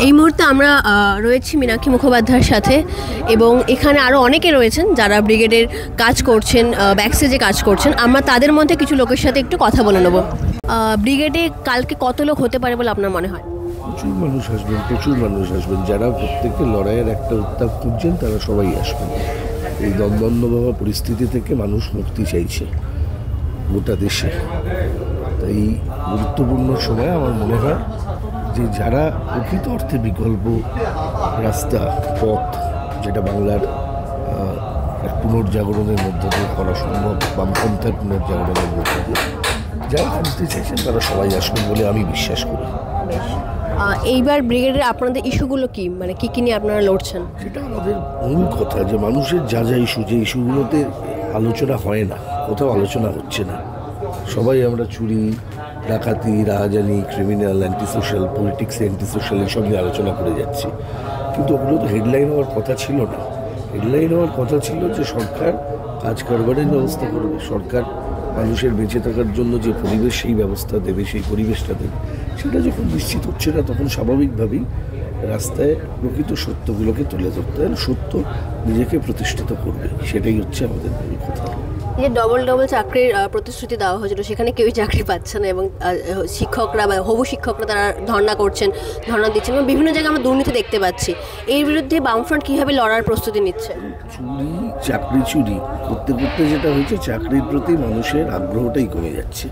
এই মুহূর্তে আমরা রয়েছি মীনাক্ষী মুখোপাধ্যায়ের সাথে এবং এখানে আরও অনেকে রয়েছেন যারা ব্রিগেডের কাজ করছেন, ব্যাকস্টেজে কাজ করছেন। আমরা তাদের মধ্যে কিছু লোকের সাথে একটু কথা বলে নেব। ব্রিগেডে কালকে কত লোক হতে পারে বলে আপনার মনে হয়? প্রচুর মানুষ আসবেন যারা প্রত্যেকে লড়াইয়ের একটা উত্তাপ খুঁজছেন, তারা সবাই আসবেন। এই দ্বন্দ্বভাবা পরিস্থিতি থেকে মানুষ মুক্তি চাইছে গোটা দেশে। তাই গুরুত্বপূর্ণ সময় আমার মনে হয় যে যারা প্রকৃত অর্থে বিকল্প রাস্তা পথ, যেটা বাংলার পুনর্জাগরণের মধ্য দিয়ে করা সম্ভব, বামপন্থার পুনর্জাগরণের মধ্য দিয়ে যারা খুঁজতে চাইছেন তারা সবাই আসবেন বলে আমি বিশ্বাস করি। এইবার ব্রিগেডের আপনাদের ইস্যুগুলো কি, মানে কী কী নিয়ে আপনারা লড়ছেন? সেটা আমাদের মূল কথা, যে মানুষের যা যা ইস্যু, যে ইস্যুগুলোতে আলোচনা হয় না, কোথাও আলোচনা হচ্ছে না। সবাই আমরা চুরি, ডাকাতি, রাহাজানি, criminal, anti social, politics anti social এসব নিয়ে আলোচনা করে যাচ্ছি, কিন্তু ওগুলো তো হেডলাইন হওয়ার কথা ছিল না। হেডলাইন হওয়ার কথা ছিল যে সরকার কাজ কারবারের ব্যবস্থা করবে, সরকার মানুষের বেঁচে থাকার জন্য যে পরিবেশ সেই ব্যবস্থা দেবে, সেই পরিবেশটা দেবে। সেটা যখন নিশ্চিত হচ্ছে না, তখন স্বাভাবিকভাবেই রাস্তায় প্রকৃত সত্যগুলোকে তুলে ধরতে হবে, সত্য নিজেকে প্রতিষ্ঠিত করবে। সেটাই হচ্ছে আমাদের মূল কথা। যে ডবল চাকরির প্রতিশ্রুতি দেওয়া হয়েছিল, সেখানে কেউই চাকরি পাচ্ছে না এবং শিক্ষকরা বা হবু শিক্ষকরা তারা ধর্ণা দিচ্ছেন এবং বিভিন্ন জায়গায় আমরা দুর্নীতি দেখতে পাচ্ছি। এর বিরুদ্ধে বামফ্রন্ট কীভাবে লড়ার প্রস্তুতি নিচ্ছে? চাকরি চুরি করতে করতে যেটা হয়েছে, চাকরির প্রতি মানুষের আগ্রহটাই কমে যাচ্ছে।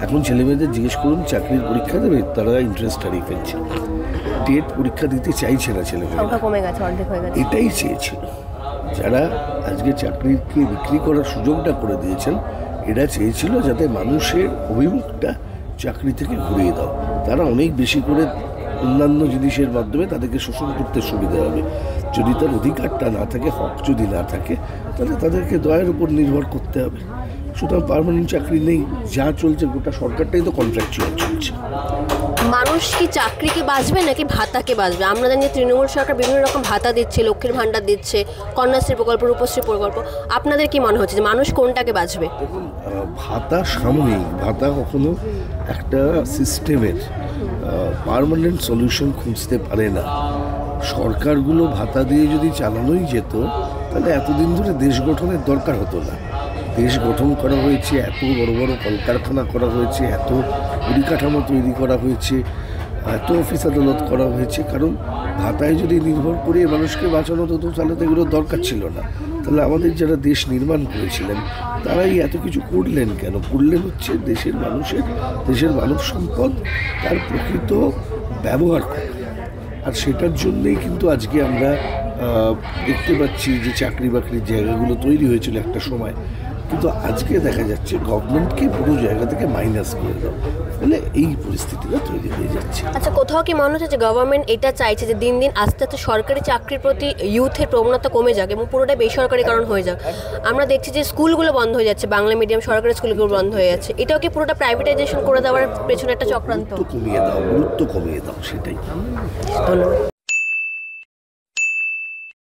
এখন ছেলেমেয়েদের জিজ্ঞেস করুন চাকরির পরীক্ষা দেবে, তারা ইন্টারেস্ট হারিয়ে ফেলছে। টেট পরীক্ষা দিতে চাইছে না ছেলেমেয়েরা, কমে গেছে, অর্ধেক হয়ে গেছে। এটাই চেয়েছিল যারা আজকে চাকরিকে বিক্রি করার সুযোগটা করে দিয়েছেন। এরা চেয়েছিল যাতে মানুষের অভিমুখটা চাকরি থেকে ঘুরিয়ে দাও। তারা অনেক বেশি করে অন্যান্য জিনিসের মাধ্যমে তাদেরকে শোষণ করতে সুবিধা হবে। যদি তার অধিকারটা না থাকে, হক যদি না থাকে, তাহলে তাদেরকে দয়ের উপর নির্ভর করতে হবে। সুতরাং পার্মানেন্ট চাকরি নেই, যা চলছে গোটা সরকারটাই তো কন্ট্রাকচুয়াল চলছে। মানুষ কি চাকরিকে বাঁচবে নাকি ভাতাকে বাঁচবে? আমরা জানি যে তৃণমূল সরকার বিভিন্ন রকম ভাতা দিচ্ছে, লক্ষ্মীর ভাণ্ডার দিচ্ছে, কন্যাশ্রী প্রকল্প, রূপশ্রী প্রকল্প। আপনাদের কি মনে হচ্ছে যে মানুষ কোনটাকে বাঁচবে? দেখুন, ভাতা সাময়িক, ভাতা কখনো একটা সিস্টেমের পার্মানেন্ট সলিউশন খুঁজতে পারে না। সরকারগুলো ভাতা দিয়ে যদি চালানোই যেত, তাহলে এতদিন ধরে দেশ গঠনের দরকার হতো না। দেশ গঠন করা হয়েছে, এত বড় বড় কলকারখানা করা হয়েছে, এত পরিকাঠামো তৈরি করা হয়েছে, এত অফিস আদালত করা হয়েছে, কারণ ভাতায় যদি নির্ভর করে মানুষকে বাঁচানো হতো, তাহলে তো এগুলোর দরকার ছিল না। তাহলে আমাদের যারা দেশ নির্মাণ করেছিলেন তারাই এত কিছু করলেন কেন? করলেন হচ্ছে দেশের মানব সম্পদ তার প্রকৃত ব্যবহার করে। আর সেটার জন্যেই কিন্তু আজকে আমরা দেখতে পাচ্ছি যে চাকরি বাকরির জায়গাগুলো তৈরি হয়েছিল একটা সময়, কিন্তু আজকে দেখা যাচ্ছে গভর্নমেন্টকে পুরো জায়গা থেকে মাইনাস করে দাও, ফলে এই পরিস্থিতিটা তৈরি হয়ে যাচ্ছে। আচ্ছা, কোথাও কি মনে হচ্ছে যে গভর্নমেন্ট এটা চাইছে যে দিন দিন আস্তে আস্তে সরকারি চাকরির প্রতি ইউথের প্রবণতা কমে যাক এবং পুরোটাই বেসরকারিকরণ হয়ে যাক? আমরা দেখছি যে স্কুলগুলো বন্ধ হয়ে যাচ্ছে, বাংলা মিডিয়াম সরকারি স্কুলগুলো বন্ধ হয়ে যাচ্ছে। এটাও কি পুরোটা প্রাইভেটাইজেশন করে দেওয়ার পেছনে একটা চক্রান্ত? গুরুত্ব কমিয়ে দাও, সেটাই। ধন্যবাদ।